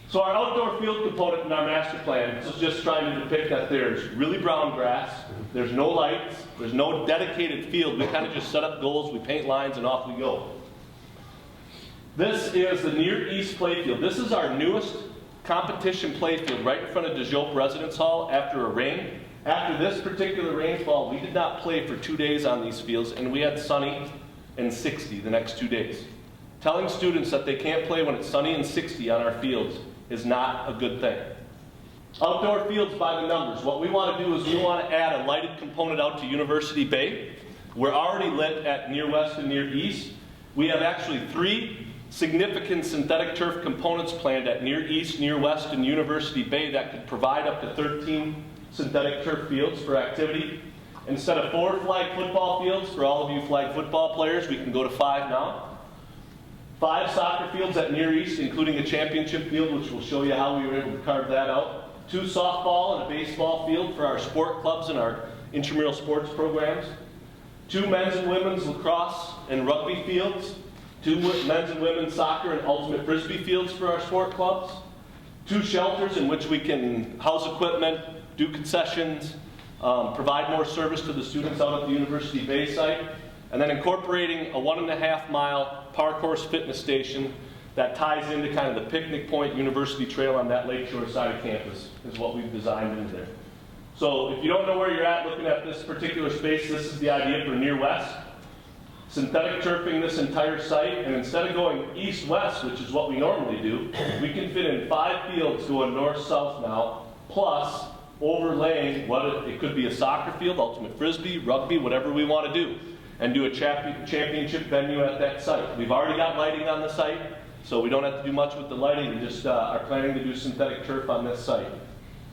So our outdoor field component in our master plan is just trying to depict that there's really brown grass, there's no lights, there's no dedicated field. We kind of just set up goals, we paint lines, and off we go. This is the Near East playfield. This is our newest competition playfield right in front of DeJope Residence Hall after a rain. After this particular rainfall, we did not play for 2 days on these fields, and we had sunny and 60 the next 2 days. Telling students that they can't play when it's sunny and 60 on our fields is not a good thing. Outdoor fields by the numbers. What we want to do is we want to add a lighted component out to University Bay. We're already lit at Near West and Near East. We have actually 3 significant synthetic turf components planned at Near East, Near West, and University Bay that could provide up to 13 synthetic turf fields for activity. Instead of 4 flag football fields, for all of you flag football players, we can go to 5 now. 5 soccer fields at Near East, including a championship field, which will show you how we were able to carve that out. 2 softball and a baseball field for our sport clubs and our intramural sports programs. 2 men's and women's lacrosse and rugby fields. 2 men's and women's soccer and ultimate frisbee fields for our sport clubs. 2 shelters in which we can house equipment, do concessions, provide more service to the students out at the University Bay site. And then incorporating a 1.5 mile park horse fitness station that ties into kind of the picnic point University Trail on that lakeshore side of campus is what we've designed into there. So if you don't know where you're at looking at this particular space, this is the idea for Near West. Synthetic turfing this entire site, and instead of going east-west, which is what we normally do, we can fit in 5 fields going north-south now, plus overlaying it could be a soccer field, ultimate frisbee, rugby, whatever we want to do, and do a championship venue at that site. We've already got lighting on the site, so we don't have to do much with the lighting. We just are planning to do synthetic turf on this site.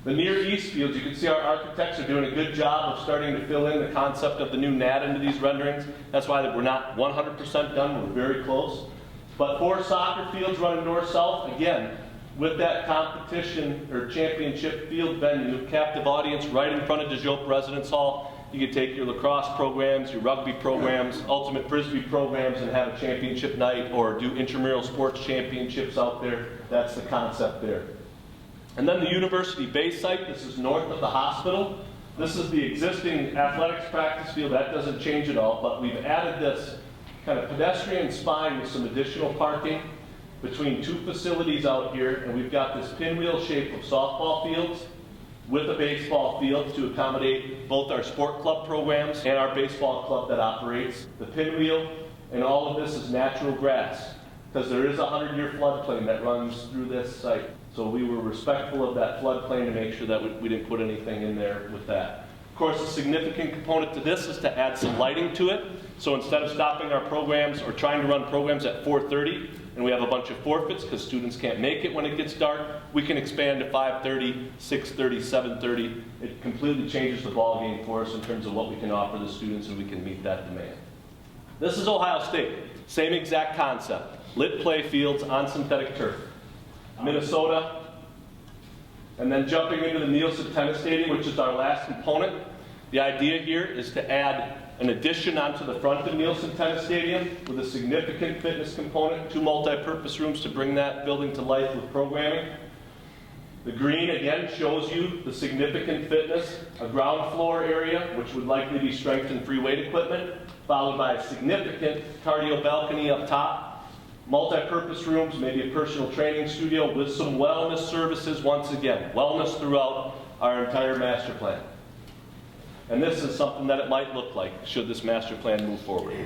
The Near East fields, you can see our architects are doing a good job of starting to fill in the concept of the new NAD into these renderings. That's why we're not 100% done, we're very close. But 4 soccer fields running north-south, again, with that competition or championship field venue, captive audience right in front of DeJope Residence Hall. You could take your lacrosse programs, your rugby programs, ultimate frisbee programs, and have a championship night, or do intramural sports championships out there. That's the concept there. And then the University Bay site, this is north of the hospital. This is the existing athletics practice field. That doesn't change at all, but we've added this kind of pedestrian spine with some additional parking between 2 facilities out here, and we've got this pinwheel shape of softball fields with a baseball field to accommodate both our sport club programs and our baseball club that operates. The pinwheel and all of this is natural grass, because there is a 100-year floodplain that runs through this site. So we were respectful of that floodplain to make sure that we didn't put anything in there with that. Of course, a significant component to this is to add some lighting to it. So instead of stopping our programs or trying to run programs at 4:30, and we have a bunch of forfeits because students can't make it when it gets dark, we can expand to 5:30, 6:30, 7:30. It completely changes the ballgame for us in terms of what we can offer the students, and we can meet that demand. This is Ohio State. Same exact concept. Lit play fields on synthetic turf. Minnesota, and then jumping into the Nielsen Tennis Stadium, which is our last component. The idea here is to add an addition onto the front of Nielsen Tennis Stadium with a significant fitness component, 2 multi-purpose rooms to bring that building to life with programming. The green, again, shows you the significant fitness, a ground floor area, which would likely be strength and free weight equipment, followed by a significant cardio balcony up top. Multi-purpose rooms, maybe a personal training studio with some wellness services. Once again, wellness throughout our entire master plan. And this is something that it might look like should this master plan move forward.